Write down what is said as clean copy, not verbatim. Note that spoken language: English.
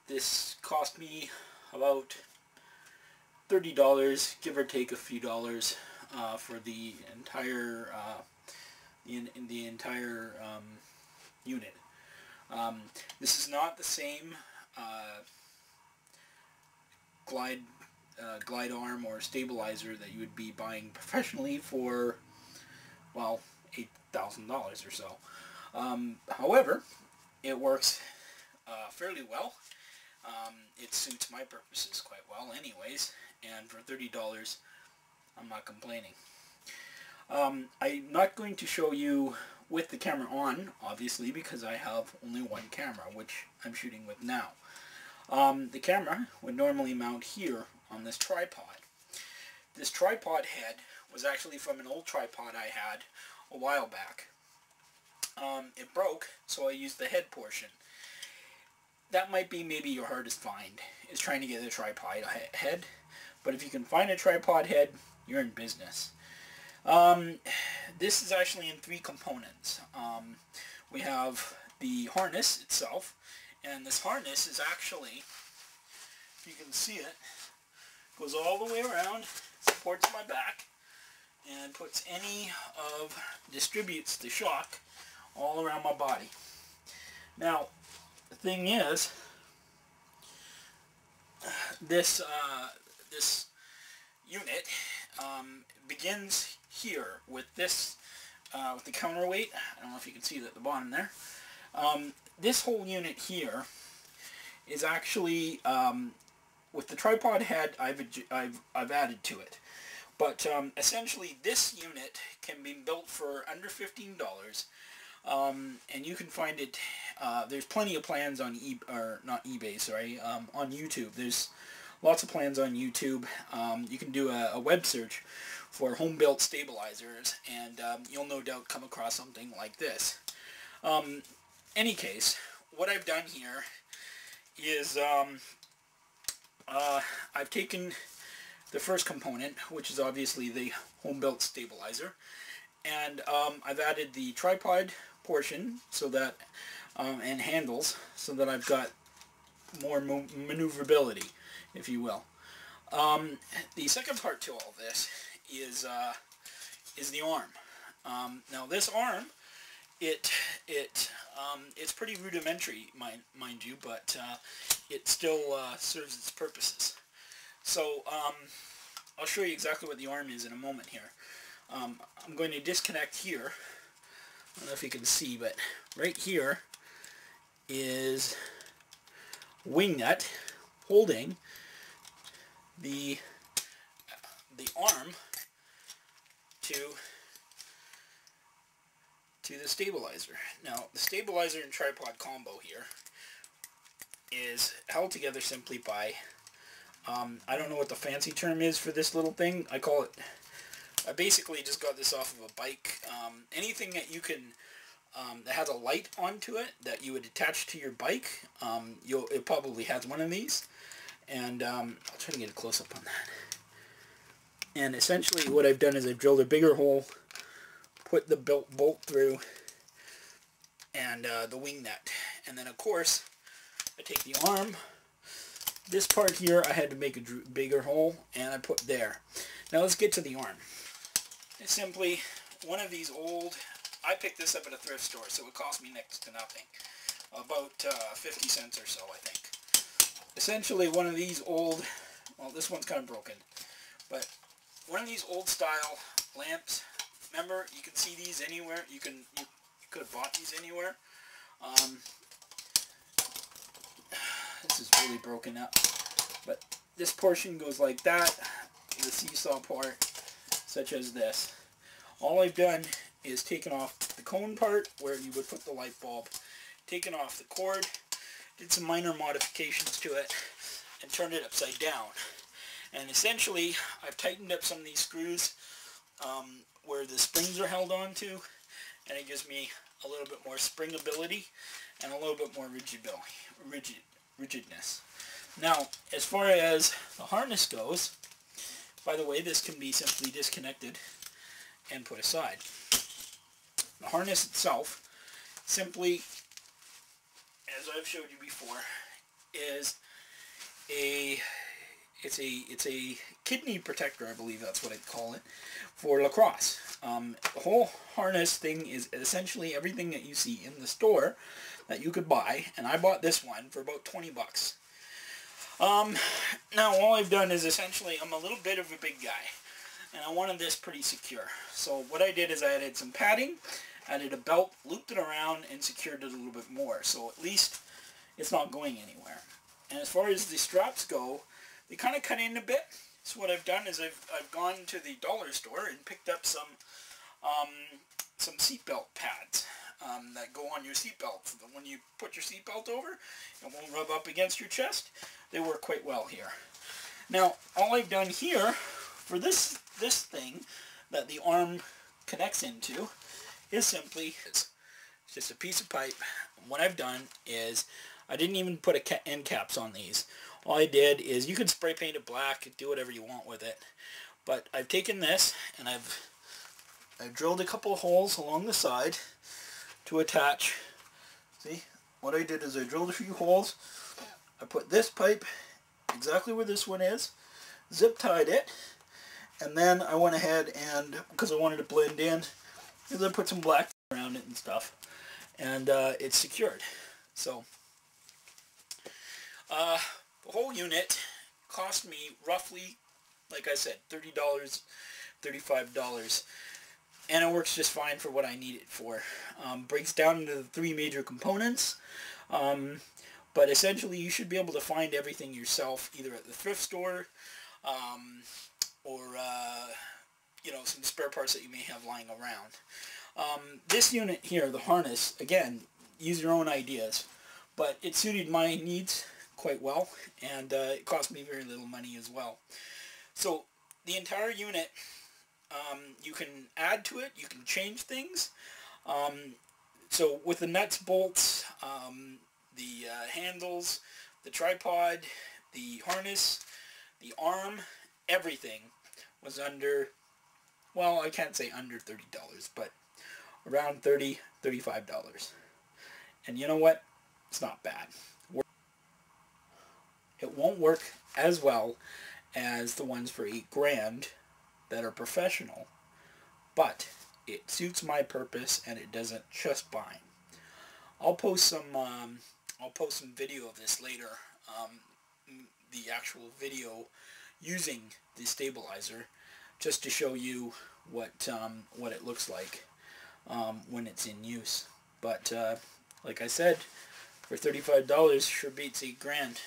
This cost me about $30, give or take a few dollars, for the entire unit. This is not the same glide arm or stabilizer that you would be buying professionally for, well, $8,000 or so. However, it works fairly well. It suits my purposes quite well anyways, and for $30 I'm not complaining. I'm not going to show you with the camera on, obviously, because I have only one camera, which I'm shooting with now. The camera would normally mount here on this tripod. This tripod head was actually from an old tripod I had a while back. It broke, so I used the head portion. That might be maybe your hardest find, is trying to get a tripod head. But if you can find a tripod head, you're in business. This is actually in 3 components. We have the harness itself, and this harness is actually, if you can see it, goes all the way around, supports my back, and distributes the shock all around my body. Now, the thing is, this unit begins here with this, with the counterweight. I don't know if you can see that at the bottom there. This whole unit here is actually, with the tripod head I've added to it. But essentially this unit can be built for under $15, and you can find it, there's plenty of plans on on YouTube. There's lots of plans on YouTube. You can do a web search for home-built stabilizers, and you'll no doubt come across something like this. Any case, what I've done here is I've taken the first component, which is obviously the home-built stabilizer, and I've added the tripod portion so that and handles, so that I've got more maneuverability, if you will. The second part to all this is the arm. Now this arm, it's pretty rudimentary, mind you, but it still serves its purposes. So I'll show you exactly what the arm is in a moment here. I'm going to disconnect here. I don't know if you can see, but right here is wing nut holding the arm to the stabilizer. Now, the stabilizer and tripod combo here is held together simply by, I don't know what the fancy term is for this little thing. I basically just got this off of a bike. Anything that you can, that has a light onto it that you would attach to your bike, it probably has one of these. And I'll try to get a close-up on that. And essentially what I've done is I've drilled a bigger hole, put the bolt through, and the wing nut. And then of course, I take the arm. This part here I had to make a bigger hole, and I put there. Now let's get to the arm. It's simply one of these old, I picked this up at a thrift store, so it cost me next to nothing. About 50 cents or so, I think. Essentially one of these old, well, this one's kind of broken, but one of these old style lamps. Remember, you can see these anywhere. You could have bought these anywhere. This is really broken up, but this portion goes like that. The seesaw part, such as this. All I've done is taken off the cone part where you would put the light bulb, taken off the cord, did some minor modifications to it, and turned it upside down. And essentially, I've tightened up some of these screws where the springs are held onto, and it gives me a little bit more springability and a little bit more rigidness. Now, as far as the harness goes, by the way, this can be simply disconnected and put aside. The harness itself, simply, as I've showed you before, is it's a kidney protector, I believe that's what I'd call it, for lacrosse. The whole harness thing is essentially everything that you see in the store that you could buy, and I bought this one for about 20 bucks. Now all I've done is essentially, I'm a little bit of a big guy, and I wanted this pretty secure. So what I did is I added some padding, added a belt, looped it around, and secured it a little bit more, so at least it's not going anywhere. And as far as the straps go, they kind of cut in a bit. So what I've done is I've gone to the dollar store and picked up some seatbelt pads that go on your seatbelt. So that when you put your seatbelt over, it won't rub up against your chest. They work quite well here. Now, all I've done here for this thing that the arm connects into is simply it's just a piece of pipe. What I've done is I didn't even put end caps on these. All I did is, you can spray paint it black, do whatever you want with it, but I've taken this and I've drilled a couple of holes along the side to attach. See, what I did is I drilled a few holes. I put this pipe exactly where this one is, zip tied it, and then I went ahead and, because I wanted to blend in, is I put some black around it and stuff, and it's secured. So the whole unit cost me roughly, like I said, $30, $35, and it works just fine for what I need it for. Breaks down into the 3 major components, but essentially you should be able to find everything yourself, either at the thrift store, or you know, some spare parts that you may have lying around. This unit here, the harness, again, use your own ideas, but it suited my needs quite well, and it cost me very little money as well. So the entire unit, you can add to it, you can change things. So with the nuts, bolts, the handles, the tripod, the harness, the arm, everything was under, well, I can't say under $30, but around $30, $35. And you know what? It's not bad. It won't work as well as the ones for $8 that are professional, but it suits my purpose and it does it just fine. I'll post some video of this later, the actual video using the stabilizer, just to show you what it looks like when it's in use. But like I said, for $35 sure beats $8 grand.